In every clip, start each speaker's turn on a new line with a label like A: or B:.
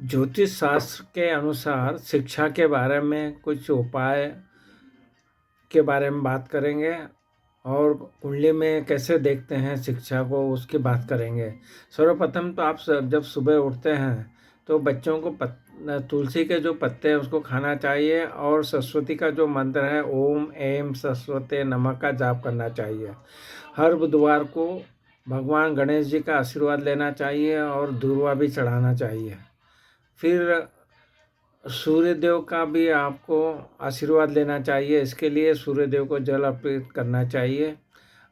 A: ज्योतिष शास्त्र के अनुसार शिक्षा के बारे में कुछ उपाय के बारे में बात करेंगे और कुंडली में कैसे देखते हैं शिक्षा को उसकी बात करेंगे। सर्वप्रथम तो आप जब सुबह उठते हैं तो बच्चों को तुलसी के जो पत्ते हैं उसको खाना चाहिए और सरस्वती का जो मंत्र है ओम ऐं सरस्वती नमः का जाप करना चाहिए। हर बुधवार को भगवान गणेश जी का आशीर्वाद लेना चाहिए और दूर्वा भी चढ़ाना चाहिए। फिर सूर्य देव का भी आपको आशीर्वाद लेना चाहिए। इसके लिए सूर्य देव को जल अर्पित करना चाहिए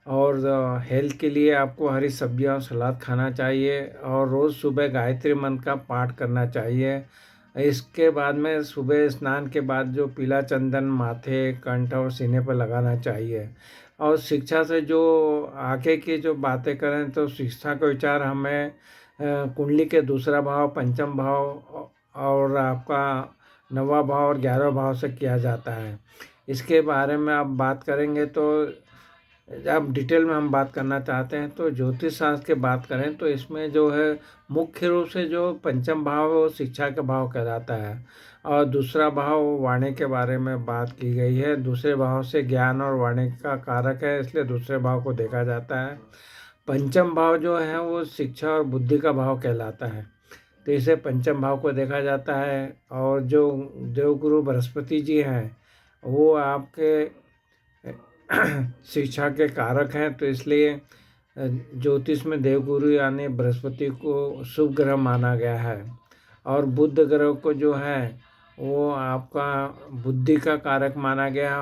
A: और हेल्थ के लिए आपको हरी सब्जियां और सलाद खाना चाहिए और रोज़ सुबह गायत्री मंत्र का पाठ करना चाहिए। इसके बाद में सुबह स्नान के बाद जो पीला चंदन माथे, कंठ और सीने पर लगाना चाहिए। और शिक्षा से जो आगे की जो बातें करें तो शिक्षा का विचार हमें कुंडली के दूसरा भाव, पंचम भाव और आपका नवा भाव और 11वां भाव से किया जाता है। इसके बारे में आप बात करेंगे तो अब डिटेल में हम बात करना चाहते हैं तो ज्योतिष शास्त्र की बात करें तो इसमें जो है मुख्य रूप से जो पंचम भाव है वो शिक्षा का भाव कहलाता है और दूसरा भाव वाणी के बारे में बात की गई है। दूसरे भाव से ज्ञान और वाणी का कारक है, इसलिए दूसरे भाव को देखा जाता है। पंचम भाव जो है वो शिक्षा और बुद्धि का भाव कहलाता है, तो इसे पंचम भाव को देखा जाता है। और जो देवगुरु बृहस्पति जी हैं वो आपके शिक्षा के कारक हैं, तो इसलिए ज्योतिष में देवगुरु यानी बृहस्पति को शुभ ग्रह माना गया है। और बुध ग्रह को जो है वो आपका बुद्धि का कारक माना गया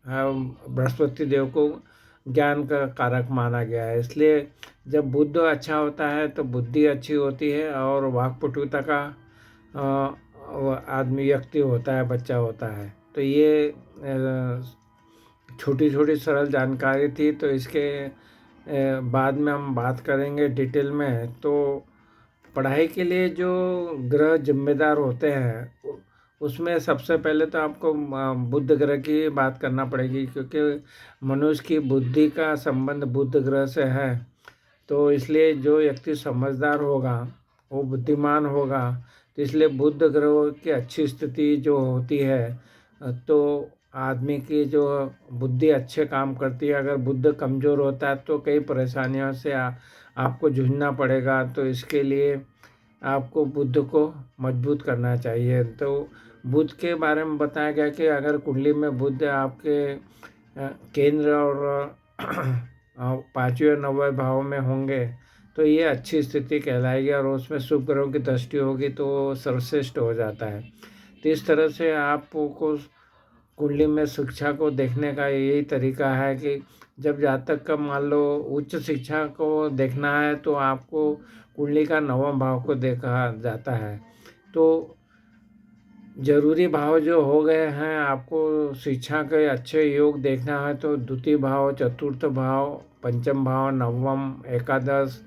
A: है, बृहस्पति देव को ज्ञान का कारक माना गया है। इसलिए जब बुध अच्छा होता है तो बुद्धि अच्छी होती है और वाक्पटुता का आदमी व्यक्ति होता है, बच्चा होता है। तो ये छोटी छोटी सरल जानकारी थी। तो इसके बाद में हम बात करेंगे डिटेल में। तो पढ़ाई के लिए जो ग्रह जिम्मेदार होते हैं उसमें सबसे पहले तो आपको बुध ग्रह की बात करना पड़ेगी, क्योंकि मनुष्य की बुद्धि का संबंध बुध ग्रह से है। तो इसलिए जो व्यक्ति समझदार होगा वो बुद्धिमान होगा, तो इसलिए बुध ग्रह की अच्छी स्थिति जो होती है तो आदमी की जो बुद्धि अच्छे काम करती है। अगर बुध कमज़ोर होता है तो कई परेशानियों से आपको जूझना पड़ेगा, तो इसके लिए आपको बुध को मजबूत करना चाहिए। तो बुध के बारे में बताया गया कि अगर कुंडली में बुध आपके केंद्र और पाँचवें और नौवें भाव में होंगे तो ये अच्छी स्थिति कहलाएगी और उसमें शुभ ग्रहों की दृष्टि होगी तो सर्वश्रेष्ठ हो जाता है। तो इस तरह से आपको कुंडली में शिक्षा को देखने का यही तरीका है कि जब जातक का मान लो उच्च शिक्षा को देखना है तो आपको कुंडली का नवम भाव को देखा जाता है। तो जरूरी भाव जो हो गए हैं, आपको शिक्षा के अच्छे योग देखना है तो द्वितीय भाव, चतुर्थ भाव, पंचम भाव, नवम, एकादश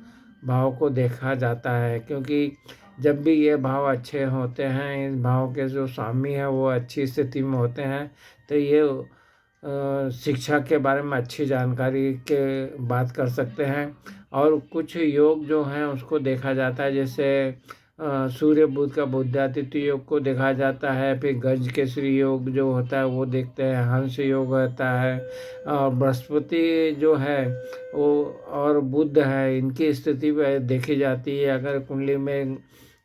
A: भाव को देखा जाता है। क्योंकि जब भी ये भाव अच्छे होते हैं, इस भाव के जो स्वामी हैं वो अच्छी स्थिति में होते हैं, तो ये शिक्षा के बारे में अच्छी जानकारी के बात कर सकते हैं। और कुछ योग जो हैं उसको देखा जाता है, जैसे सूर्य बुध का बुधादित्य योग को देखा जाता है। फिर गज केसरी योग जो होता है वो देखते हैं, हंस योग होता है। और बृहस्पति जो है वो और बुध है, इनकी स्थिति देखी जाती है। अगर कुंडली में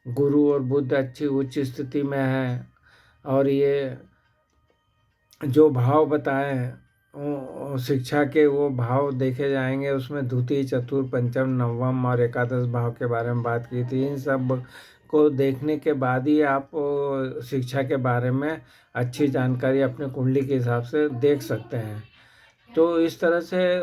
A: गुरु और बुध अच्छी उच्च स्थिति में है और ये जो भाव बताए शिक्षा के वो भाव देखे जाएंगे, उसमें द्वितीय, चतुर्थ, पंचम, नवम और एकादश भाव के बारे में बात की थी। इन सब को देखने के बाद ही आप शिक्षा के बारे में अच्छी जानकारी अपने कुंडली के हिसाब से देख सकते हैं। तो इस तरह से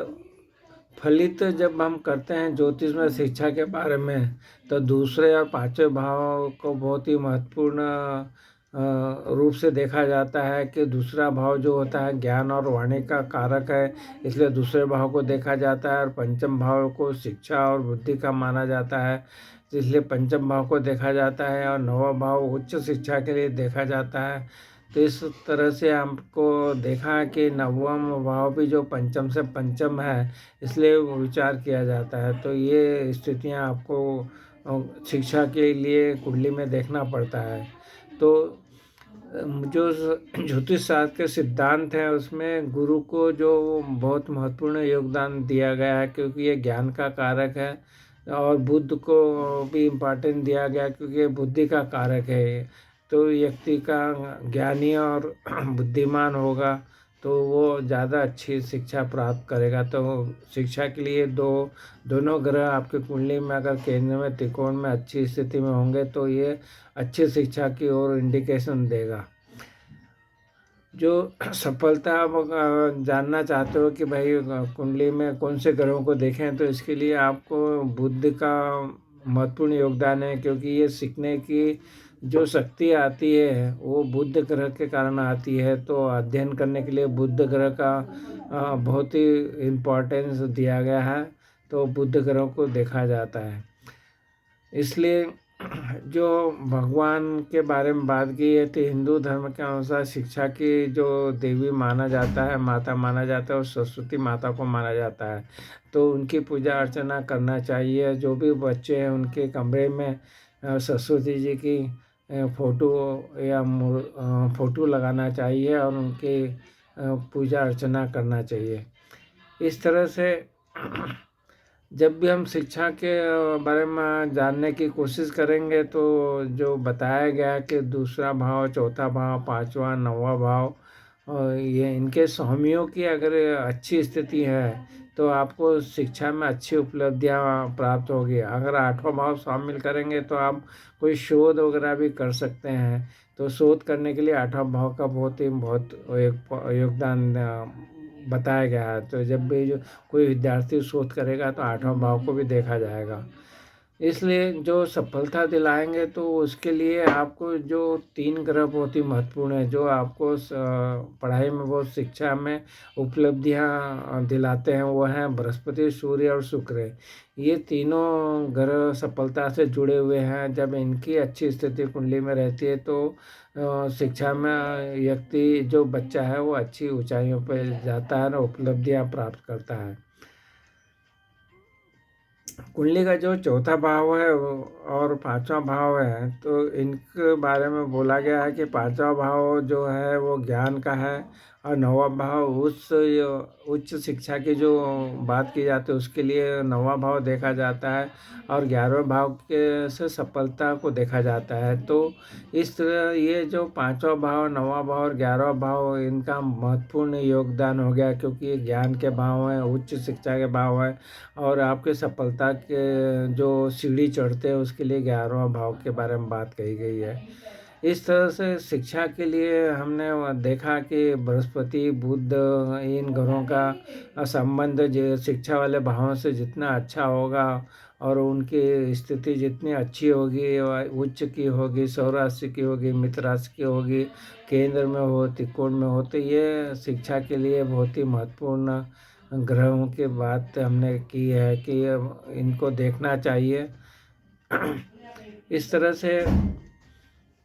A: फलित जब हम करते हैं ज्योतिष में शिक्षा के बारे में तो दूसरे और पांचवें भाव को बहुत ही महत्वपूर्ण रूप से देखा जाता है कि दूसरा भाव जो होता है ज्ञान और वाणी का कारक है, इसलिए दूसरे भाव को देखा जाता है। और पंचम भाव को शिक्षा और बुद्धि का माना जाता है, इसलिए पंचम भाव को देखा जाता है। और नौवां भाव उच्च शिक्षा के लिए देखा जाता है। तो इस तरह से हमको देखा कि नवम भाव भी जो पंचम से पंचम है, इसलिए वो विचार किया जाता है। तो ये स्थितियाँ आपको शिक्षा के लिए कुंडली में देखना पड़ता है। तो जो ज्योतिष शास्त्र के सिद्धांत हैं उसमें गुरु को जो बहुत महत्वपूर्ण योगदान दिया गया है, क्योंकि ये ज्ञान का कारक है। और बुद्ध को भी इम्पोर्टेंट दिया गया क्योंकि ये बुद्धि का कारक है। तो व्यक्ति का ज्ञानी और बुद्धिमान होगा तो वो ज़्यादा अच्छी शिक्षा प्राप्त करेगा। तो शिक्षा के लिए दोनों ग्रह आपकी कुंडली में अगर केंद्र में त्रिकोण में अच्छी स्थिति में होंगे तो ये अच्छी शिक्षा की ओर इंडिकेशन देगा। जो सफलता आप जानना चाहते हो कि भाई कुंडली में कौन से ग्रहों को देखें, तो इसके लिए आपको बुध का महत्वपूर्ण योगदान है, क्योंकि ये सीखने की जो शक्ति आती है वो बुध ग्रह के कारण आती है। तो अध्ययन करने के लिए बुध ग्रह का बहुत ही इम्पोर्टेंस दिया गया है। तो बुध ग्रह को देखा जाता है। इसलिए जो भगवान के बारे में बात की है तो हिंदू धर्म के अनुसार शिक्षा की जो देवी माना जाता है, माता माना जाता है, और सरस्वती माता को माना जाता है। तो उनकी पूजा अर्चना करना चाहिए। जो भी बच्चे हैं उनके कमरे में सरस्वती जी की फ़ोटो या फ़ोटो लगाना चाहिए और उनकी पूजा अर्चना करना चाहिए। इस तरह से जब भी हम शिक्षा के बारे में जानने की कोशिश करेंगे तो जो बताया गया कि दूसरा भाव, चौथा भाव, पांचवा, नौवा भाव, और ये इनके स्वामियों की अगर अच्छी स्थिति है तो आपको शिक्षा में अच्छी उपलब्धियां प्राप्त होगी। अगर आठवां भाव शामिल करेंगे तो आप कोई शोध वगैरह भी कर सकते हैं। तो शोध करने के लिए आठवां भाव का बहुत योगदान बताया गया है। तो जब भी जो कोई विद्यार्थी शोध करेगा तो आठवां भाव को भी देखा जाएगा। इसलिए जो सफलता दिलाएंगे तो उसके लिए आपको जो 3 ग्रह बहुत ही महत्वपूर्ण है, जो आपको पढ़ाई में, वो शिक्षा में उपलब्धियां दिलाते हैं, वो हैं बृहस्पति, सूर्य और शुक्र। ये तीनों ग्रह सफलता से जुड़े हुए हैं। जब इनकी अच्छी स्थिति कुंडली में रहती है तो शिक्षा में व्यक्ति, जो बच्चा है, वो अच्छी ऊंचाइयों पर जाता है और उपलब्धियां प्राप्त करता है। कुंडली का जो चौथा भाव है और पांचवा भाव है, तो इनके बारे में बोला गया है कि पांचवा भाव जो है वो ज्ञान का है, और नौवा भाव उच्च शिक्षा की जो बात की जाती है उसके लिए नौवा भाव देखा जाता है, और 11वें भाव के से सफलता को देखा जाता है। तो इस तरह ये जो पांचवा भाव, नौवा भाव और 11वां भाव, इनका महत्वपूर्ण योगदान हो गया, क्योंकि ये ज्ञान के भाव हैं, उच्च शिक्षा के भाव है, और आपके सफलता के जो सीढ़ी चढ़ते हैं उसके लिए 11वां भाव के बारे में बात कही गई है। इस तरह से शिक्षा के लिए हमने देखा कि बृहस्पति, बुध, इन ग्रहों का संबंध जो शिक्षा वाले भावों से जितना अच्छा होगा और उनकी स्थिति जितनी अच्छी होगी, उच्च की होगी, सौर राशि की होगी, मित्र राशि की होगी, केंद्र में हो, त्रिकोण में हो, तो ये शिक्षा के लिए बहुत ही महत्वपूर्ण ग्रहों की बात हमने की है कि इनको देखना चाहिए। इस तरह से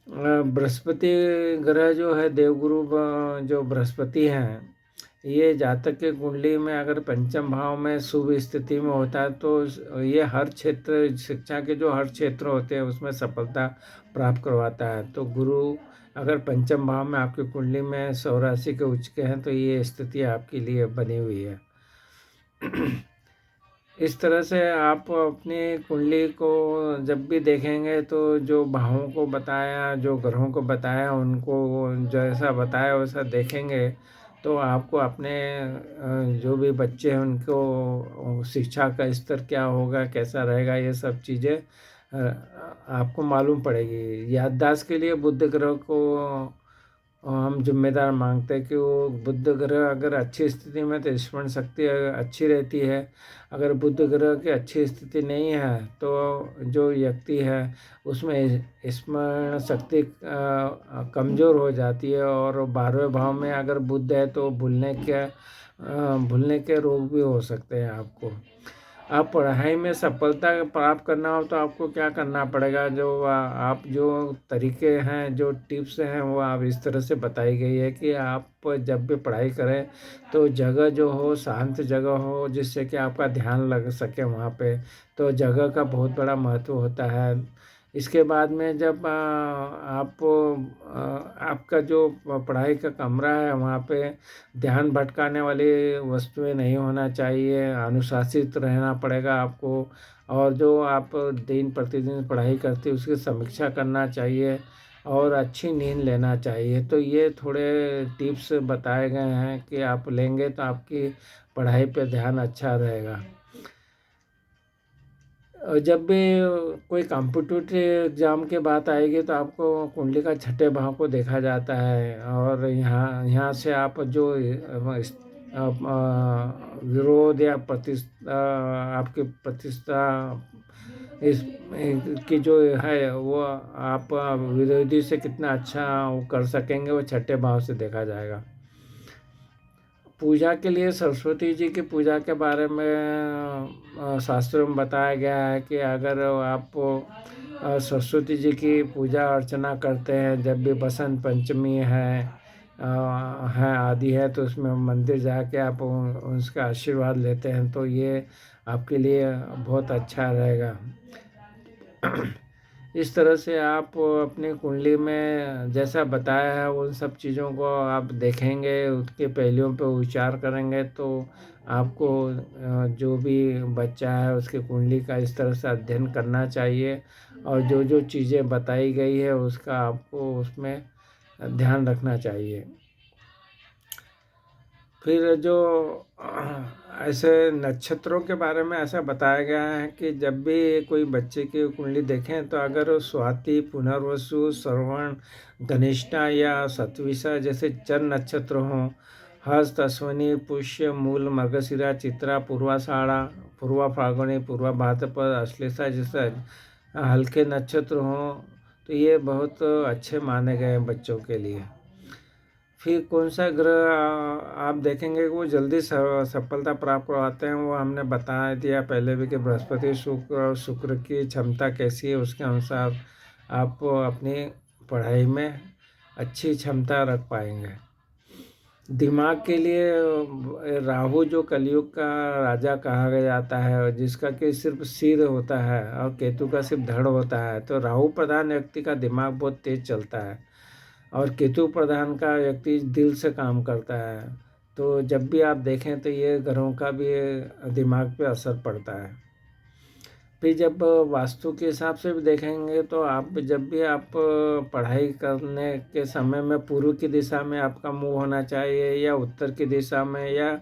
A: बृहस्पति ग्रह जो है, देवगुरु जो बृहस्पति हैं, ये जातक के कुंडली में अगर पंचम भाव में शुभ स्थिति में होता है तो ये हर क्षेत्र, शिक्षा के जो हर क्षेत्र होते हैं उसमें सफलता प्राप्त करवाता है। तो गुरु अगर पंचम भाव में आपकी कुंडली में सौर राशि के उच्च के हैं तो ये स्थिति आपके लिए बनी हुई है। इस तरह से आप अपनी कुंडली को जब भी देखेंगे तो जो भावों को बताया, जो ग्रहों को बताया, उनको जैसा बताया वैसा देखेंगे तो आपको अपने जो भी बच्चे हैं उनको शिक्षा का स्तर क्या होगा, कैसा रहेगा, ये सब चीज़ें आपको मालूम पड़ेगी। याददाश्त के लिए बुध ग्रह को हम जिम्मेदार मांगते हैं कि वो बुध ग्रह अगर अच्छी स्थिति में तो स्मरण शक्ति अच्छी रहती है। अगर बुध ग्रह की अच्छी स्थिति नहीं है तो जो व्यक्ति है उसमें स्मरण शक्ति कमज़ोर हो जाती है, और 12वें भाव में अगर बुध है तो भूलने के रोग भी हो सकते हैं आपको। आप पढ़ाई में सफलता प्राप्त करना हो तो आपको क्या करना पड़ेगा, जो आप जो तरीके हैं, जो टिप्स हैं, वो आप इस तरह से बताई गई है कि आप जब भी पढ़ाई करें तो जगह जो हो शांत जगह हो, जिससे कि आपका ध्यान लग सके वहाँ पे। तो जगह का बहुत बड़ा महत्व होता है। इसके बाद में जब आपका जो पढ़ाई का कमरा है वहाँ पे ध्यान भटकाने वाली वस्तुएं नहीं होना चाहिए, अनुशासित रहना पड़ेगा आपको। और जो आप दिन प्रतिदिन पढ़ाई करते हैं उसकी समीक्षा करना चाहिए और अच्छी नींद लेना चाहिए। तो ये थोड़े टिप्स बताए गए हैं कि आप लेंगे तो आपकी पढ़ाई पे ध्यान अच्छा रहेगा। और जब भी कोई कॉम्पिटिटिव एग्ज़ाम की बात आएगी तो आपको कुंडली का छठे भाव को देखा जाता है, और यहाँ यहाँ से आप जो विरोध या आपकी प्रतिष्ठा इस की जो है वो आप विरोधी से कितना अच्छा वो कर सकेंगे, वो छठे भाव से देखा जाएगा। पूजा के लिए सरस्वती जी की पूजा के बारे में शास्त्रों में बताया गया है कि अगर आप सरस्वती जी की पूजा अर्चना करते हैं, जब भी बसंत पंचमी है आदि है, तो उसमें मंदिर जाके आप उसका आशीर्वाद लेते हैं तो ये आपके लिए बहुत अच्छा रहेगा। इस तरह से आप अपनी कुंडली में जैसा बताया है उन सब चीज़ों को आप देखेंगे, उसके पहलुओं पे विचार करेंगे तो आपको जो भी बच्चा है उसकी कुंडली का इस तरह से अध्ययन करना चाहिए, और जो जो चीज़ें बताई गई है उसका आपको उसमें ध्यान रखना चाहिए। फिर जो ऐसे नक्षत्रों के बारे में ऐसा बताया गया है कि जब भी कोई बच्चे की कुंडली देखें तो अगर वो स्वाति, पुनर्वसु, श्रवण, धनिष्ठा या शतभिषा जैसे चर नक्षत्र हों, हस्त, अश्विनी, पुष्य, मूल, मृगशिरा, चित्रा, पूर्वाषाढ़ा, पूर्वा फाल्गुनी, पूर्वा भाद्रपद, अश्लेषा जैसे हल्के नक्षत्र हों तो ये बहुत अच्छे माने गए हैं बच्चों के लिए। फिर कौन सा ग्रह आप देखेंगे कि वो जल्दी सफलता प्राप्त करवाते हैं, वो हमने बता दिया पहले भी कि बृहस्पति, शुक्र और शुक्र की क्षमता कैसी है उसके अनुसार आप अपनी पढ़ाई में अच्छी क्षमता रख पाएंगे। दिमाग के लिए राहु जो कलयुग का राजा कहा गया जाता है, जिसका कि सिर्फ सिर होता है और केतु का सिर्फ धड़ होता है, तो राहु प्रधान व्यक्ति का दिमाग बहुत तेज चलता है और केतु प्रधान का व्यक्ति दिल से काम करता है। तो जब भी आप देखें तो ये ग्रहों का भी दिमाग पे असर पड़ता है। फिर जब वास्तु के हिसाब से भी देखेंगे तो आप जब भी आप पढ़ाई करने के समय में पूर्व की दिशा में आपका मुंह होना चाहिए, या उत्तर की दिशा में, या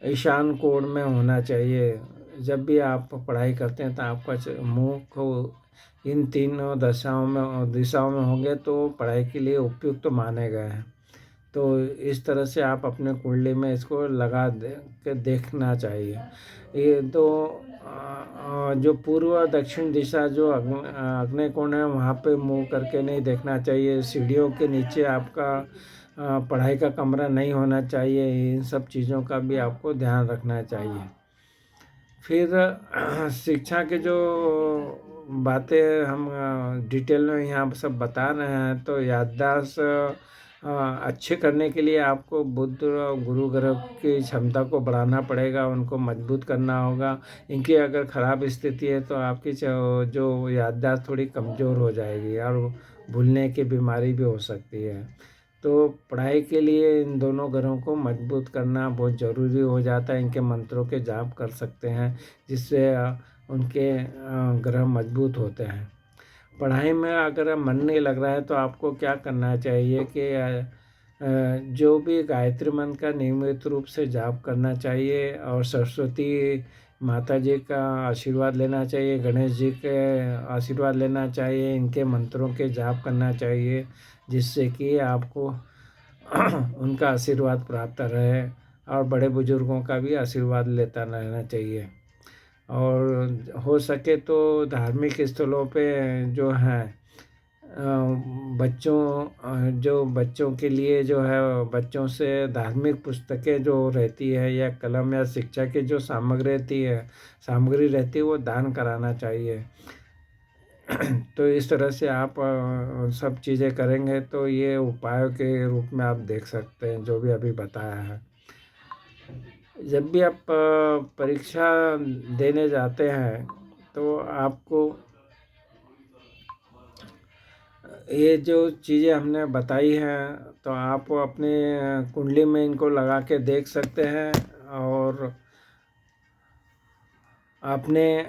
A: ईशान कोण में होना चाहिए। जब भी आप पढ़ाई करते हैं तो आपका मुंह को इन तीनों दिशाओं में होंगे तो पढ़ाई के लिए उपयुक्त माने गए हैं। तो इस तरह से आप अपने कुंडली में इसको लगा के देखना चाहिए। ये तो जो पूर्व और दक्षिण दिशा जो आग्नेय कोण है वहाँ पे मुंह करके नहीं देखना चाहिए। सीढ़ियों के नीचे आपका पढ़ाई का कमरा नहीं होना चाहिए। इन सब चीज़ों का भी आपको ध्यान रखना चाहिए। फिर शिक्षा के जो बातें हम डिटेल में यहाँ सब बता रहे हैं, तो याददाश्त अच्छे करने के लिए आपको बुध और गुरु ग्रह की क्षमता को बढ़ाना पड़ेगा, उनको मजबूत करना होगा। इनकी अगर ख़राब स्थिति है तो आपकी जो याददाश्त थोड़ी कमज़ोर हो जाएगी और भूलने की बीमारी भी हो सकती है। तो पढ़ाई के लिए इन दोनों ग्रहों को मजबूत करना बहुत ज़रूरी हो जाता है। इनके मंत्रों के जाप कर सकते हैं जिससे उनके ग्रह मजबूत होते हैं। पढ़ाई में अगर मन नहीं लग रहा है तो आपको क्या करना चाहिए कि जो भी गायत्री मंत्र का नियमित रूप से जाप करना चाहिए, और सरस्वती माता जी का आशीर्वाद लेना चाहिए, गणेश जी के आशीर्वाद लेना चाहिए, इनके मंत्रों के जाप करना चाहिए जिससे कि आपको उनका आशीर्वाद प्राप्त रहे, और बड़े बुजुर्गों का भी आशीर्वाद लेता रहना चाहिए। और हो सके तो धार्मिक स्थलों पे जो हैं जो बच्चों के लिए जो है, बच्चों से धार्मिक पुस्तकें जो रहती है या कलम या शिक्षा की जो सामग्री रहती है वो दान कराना चाहिए। तो इस तरह से आप सब चीज़ें करेंगे तो ये उपायों के रूप में आप देख सकते हैं जो भी अभी बताया है। जब भी आप परीक्षा देने जाते हैं तो आपको ये जो चीज़ें हमने बताई हैं तो आप अपने कुंडली में इनको लगा के देख सकते हैं। और अपने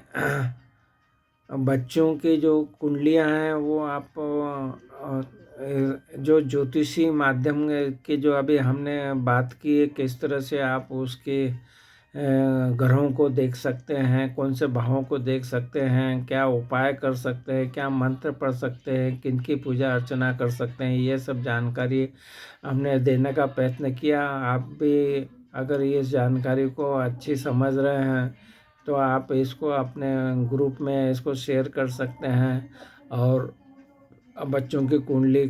A: बच्चों की जो कुंडलियां हैं वो आप जो ज्योतिषी माध्यम की जो अभी हमने बात की है, किस तरह से आप उसके ग्रहों को देख सकते हैं, कौन से भावों को देख सकते हैं, क्या उपाय कर सकते हैं, क्या मंत्र पढ़ सकते हैं, किन की पूजा अर्चना कर सकते हैं, ये सब जानकारी हमने देने का प्रयत्न किया। आप भी अगर ये जानकारी को अच्छी समझ रहे हैं तो आप इसको अपने ग्रुप में इसको शेयर कर सकते हैं। और बच्चों की कुंडली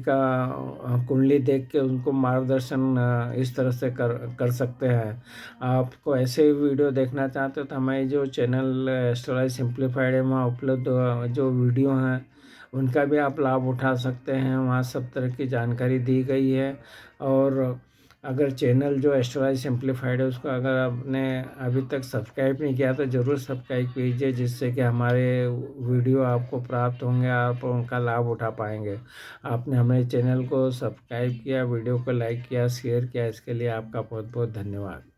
A: देख के उनको मार्गदर्शन इस तरह से कर कर सकते हैं। आपको ऐसे ही वीडियो देखना चाहते हो तो हमारी जो चैनल एस्ट्रोलॉजी सिंप्लीफाइड है वहाँ उपलब्ध जो वीडियो हैं उनका भी आप लाभ उठा सकते हैं। वहाँ सब तरह की जानकारी दी गई है। और अगर चैनल जो एस्ट्रोलॉजी सिंप्लीफाइड है उसको अगर आपने अभी तक सब्सक्राइब नहीं किया तो ज़रूर सब्सक्राइब कीजिए, जिससे कि हमारे वीडियो आपको प्राप्त होंगे, आप उनका लाभ उठा पाएंगे। आपने हमारे चैनल को सब्सक्राइब किया, वीडियो को लाइक किया, शेयर किया, इसके लिए आपका बहुत बहुत धन्यवाद।